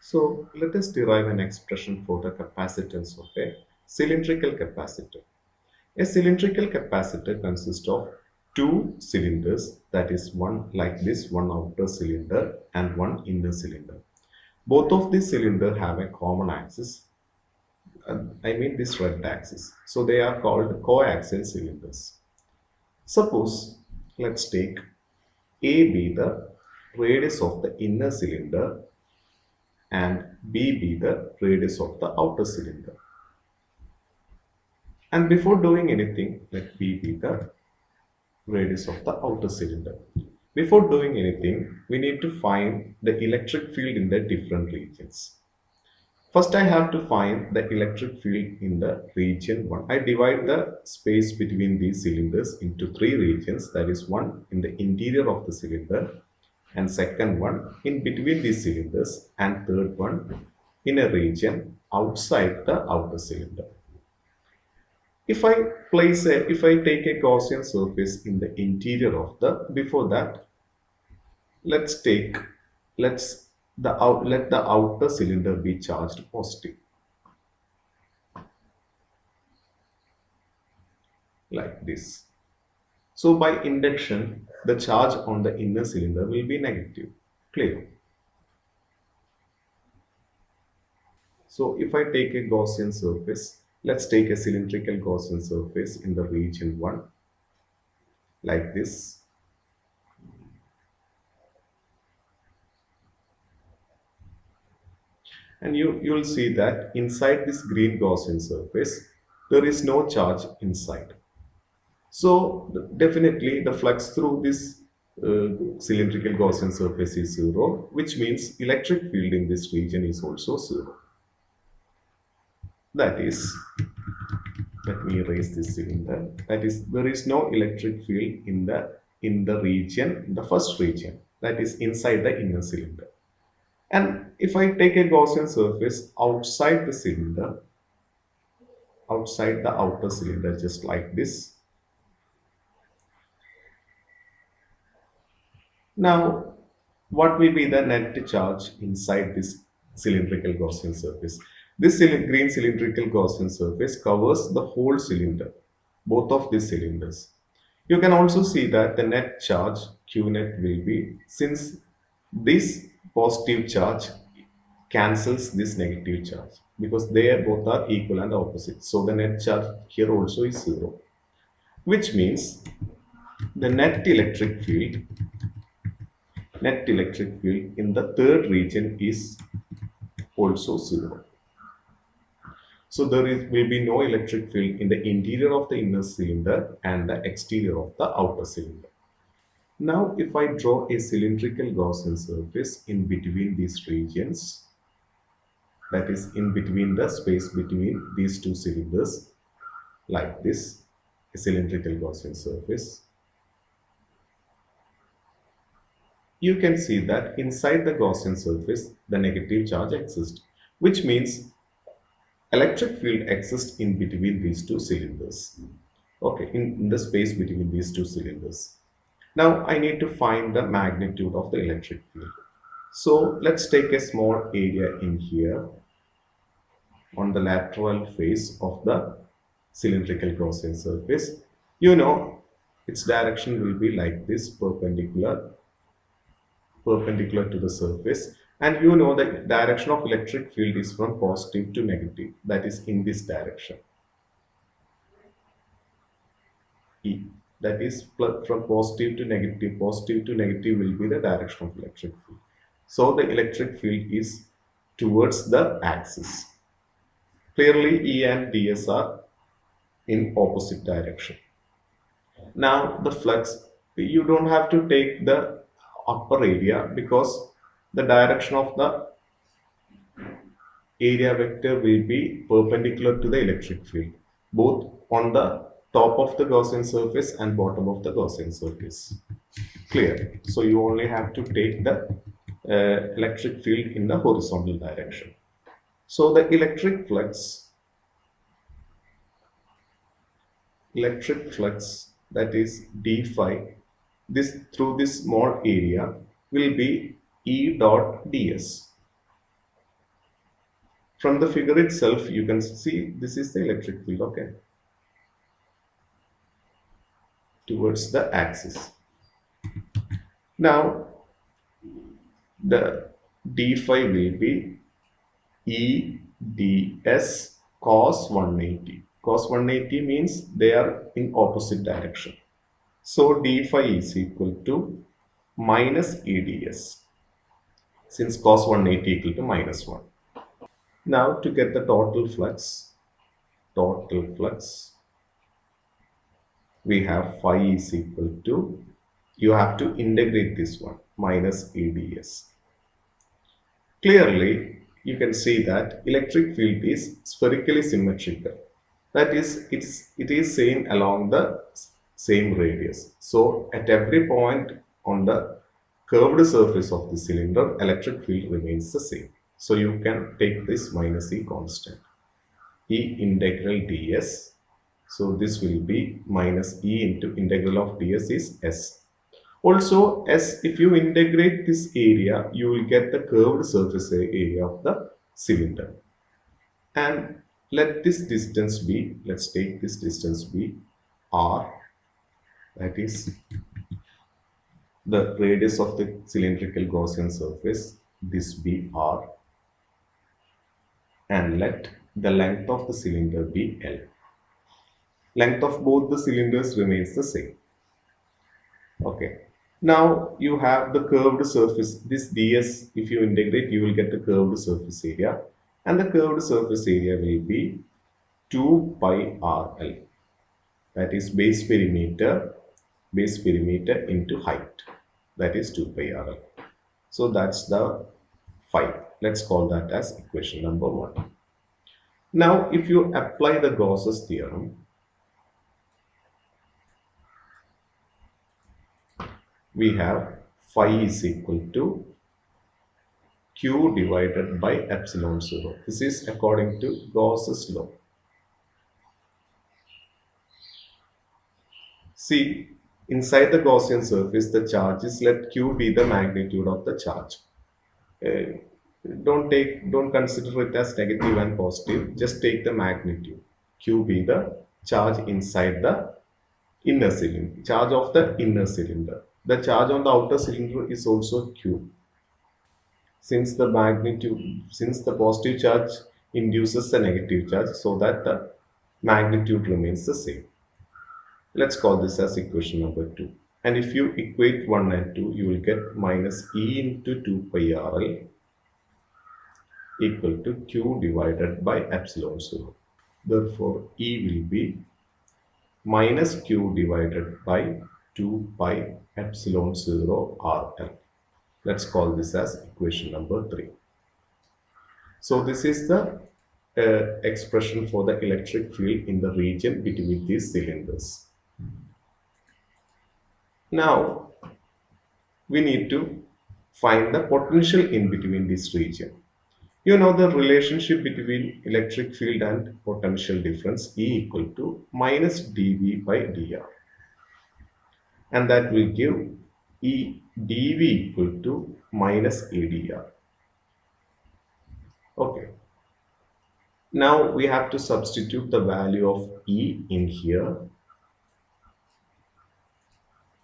So let us derive an expression for the capacitance of a cylindrical capacitor. A cylindrical capacitor consists of two cylinders, that is one like this, one outer cylinder and one inner cylinder. Both of these cylinders have a common axis, I mean this red axis. So they are called coaxial cylinders. Suppose let's take A be the radius of the inner cylinder and B be the radius of the outer cylinder. And before doing anything, let B be the radius of the outer cylinder. Before doing anything, we need to find the electric field in the different regions. First, I have to find the electric field in the region 1. I divide the space between these cylinders into three regions, that is one in the interior of the cylinder, and second one in between these cylinders, and third one in a region outside the outer cylinder. If I take a Gaussian surface in the interior of before that, let's take, let the outer cylinder be charged positive, like this. So by induction, the charge on the inner cylinder will be negative. Clear? So if I take a Gaussian surface, let's take a cylindrical Gaussian surface in the region 1, like this. And you'll see that inside this green Gaussian surface, there is no charge inside. So definitely the flux through this cylindrical Gaussian surface is 0, which means electric field in this region is also 0. That is, let me erase this cylinder. That is, there is no electric field in the region, the first region, that is inside the inner cylinder. And if I take a Gaussian surface outside the cylinder, outside the outer cylinder, just like this. Now, what will be the net charge inside this cylindrical Gaussian surface? This green cylindrical Gaussian surface covers the whole cylinder, both of these cylinders. You can also see that the net charge Q net will be, since this positive charge cancels this negative charge, because they both are equal and opposite. So the net charge here also is 0, which means the net electric field in the third region is also 0. So there will be no electric field in the interior of the inner cylinder and the exterior of the outer cylinder. Now if I draw a cylindrical Gaussian surface in between these regions, that is in between the space between these two cylinders, like this, a cylindrical Gaussian surface, you can see that inside the Gaussian surface the negative charge exists, which means electric field exists in between these two cylinders. Okay, in the space between these two cylinders. Now I need to find the magnitude of the electric field. So let's take a small area in here on the lateral face of the cylindrical Gaussian surface. You know its direction will be like this, perpendicular to the surface, and you know the direction of electric field is from positive to negative, that is in this direction. E, that is from positive to negative. Positive to negative will be the direction of electric field. So the electric field is towards the axis. Clearly E and ds are in opposite direction. Now the flux, you don't have to take the upper area, because the direction of the area vector will be perpendicular to the electric field, both on the top of the Gaussian surface and bottom of the Gaussian surface. Clear? So you only have to take the electric field in the horizontal direction. So the electric flux, that is d phi, this through this small area will be E dot ds. From the figure itself, you can see this is the electric field, okay, towards the axis. Now, the d phi will be E ds cos 180. Cos 180 means they are in opposite direction. So d phi is equal to minus EDS, since cos 180 equal to minus 1. Now to get the total flux, we have phi is equal to, you have to integrate this one, minus EDS. Clearly, you can see that electric field is spherically symmetrical. That is, it is same along the same radius. So at every point on the curved surface of the cylinder, electric field remains the same. So you can take this minus E constant. E integral ds. So this will be minus E into integral of ds is S. Also, S, if you integrate this area, you will get the curved surface area of the cylinder. And let this distance be, let's take this distance be R, that is the radius of the cylindrical Gaussian surface, this be R, and let the length of the cylinder be L. Length of both the cylinders remains the same. Okay. Now you have the curved surface, this ds, if you integrate, you will get the curved surface area, and the curved surface area will be 2 pi RL, that is base perimeter into height, that is 2 pi RL. So that's the phi. Let's call that as equation number 1. Now if you apply the Gauss's theorem, we have phi is equal to Q divided by epsilon 0. This is according to Gauss's law. See, inside the Gaussian surface, the charge is, let Q be the magnitude of the charge. Don't consider it as negative and positive. Just take the magnitude. Q be the charge inside the inner cylinder, charge of the inner cylinder. The charge on the outer cylinder is also Q. Since the positive charge induces the negative charge, so that the magnitude remains the same. Let's call this as equation number 2. And if you equate 1 and 2, you will get minus E into 2 pi RL equal to Q divided by epsilon 0. Therefore, E will be minus Q divided by 2 pi epsilon 0 RL. Let's call this as equation number 3. So this is the expression for the electric field in the region between these cylinders. Now we need to find the potential in between this region. You know the relationship between electric field and potential difference, E equal to minus dV by dr. And that will give E dV equal to minus AdR. Okay. Now we have to substitute the value of E in here.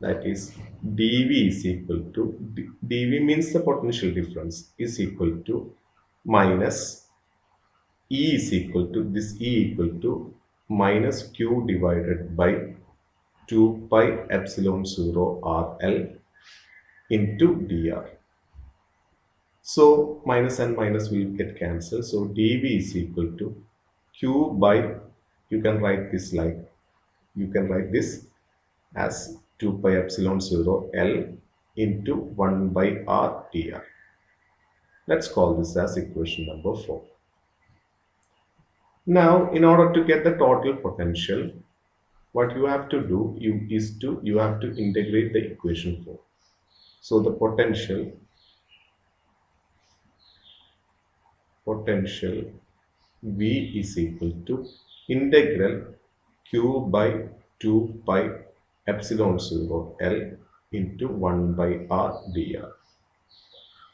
That is dV is equal to, dV means the potential difference, is equal to minus E is equal to, this E equal to minus Q divided by 2 pi epsilon 0 RL into dr. So minus and minus will get cancelled. So dV is equal to Q by, you can write this as 2 pi epsilon 0 L into 1 by R dr. Let's call this as equation number 4. Now, in order to get the total potential, what you have to do you have to integrate the equation 4. So the potential V is equal to integral Q by 2 pi epsilon 0 L into 1 by R dr.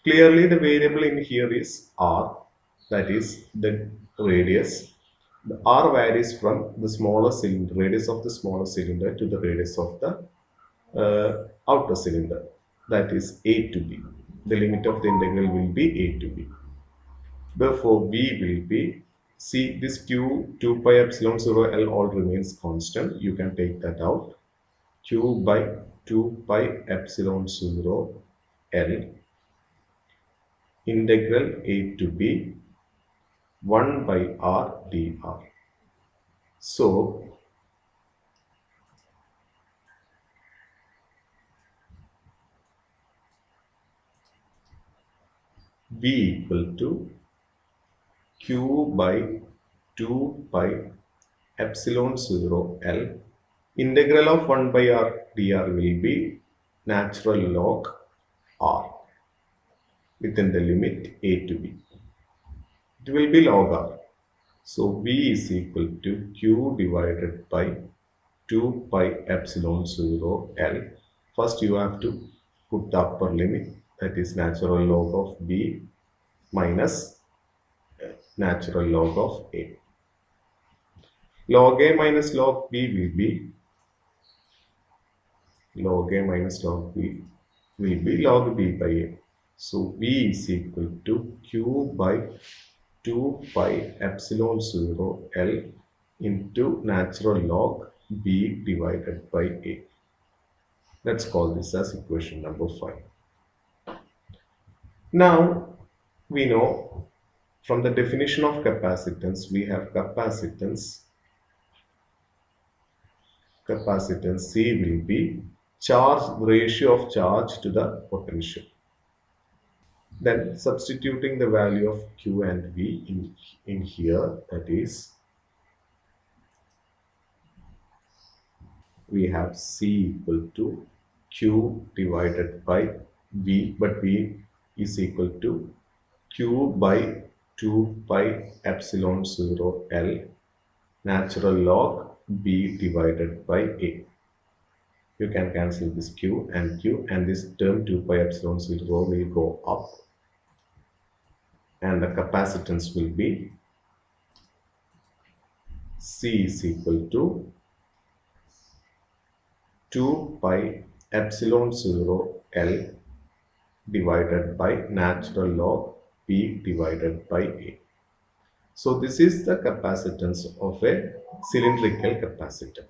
Clearly the variable in here is R. that is the radius. The r varies from the smaller cylinder, radius of the smaller cylinder to the radius of the outer cylinder, that is a to b. The limit of the integral will be a to b. Therefore, v will be, see this q 2 pi epsilon 0 L all remains constant. You can take that out. Q by 2 pi epsilon 0 L integral a to b 1 by r dr. So, v equal to q by 2 pi epsilon 0 L integral of 1 by r dr will be natural log r within the limit a to b. It will be log r. So v is equal to q divided by 2 pi epsilon 0 L. First you have to put the upper limit, that is natural log of b minus natural log of a. Log a minus log b will be log a minus log b will be log b by a. So v is equal to q by 2 pi epsilon 0 L into natural log b divided by a. Let's call this as equation number 5. Now we know from the definition of capacitance, we have capacitance C will be charge ratio of charge to the potential. Then substituting the value of q and v in here, that is we have C equal to q divided by v, but v is equal to q by 2 pi epsilon 0 L natural log b divided by a. You can cancel this q, and this term 2 pi epsilon 0 will go up, and the capacitance will be C is equal to 2 pi epsilon 0 L divided by natural log b divided by a. So this is the capacitance of a cylindrical capacitor.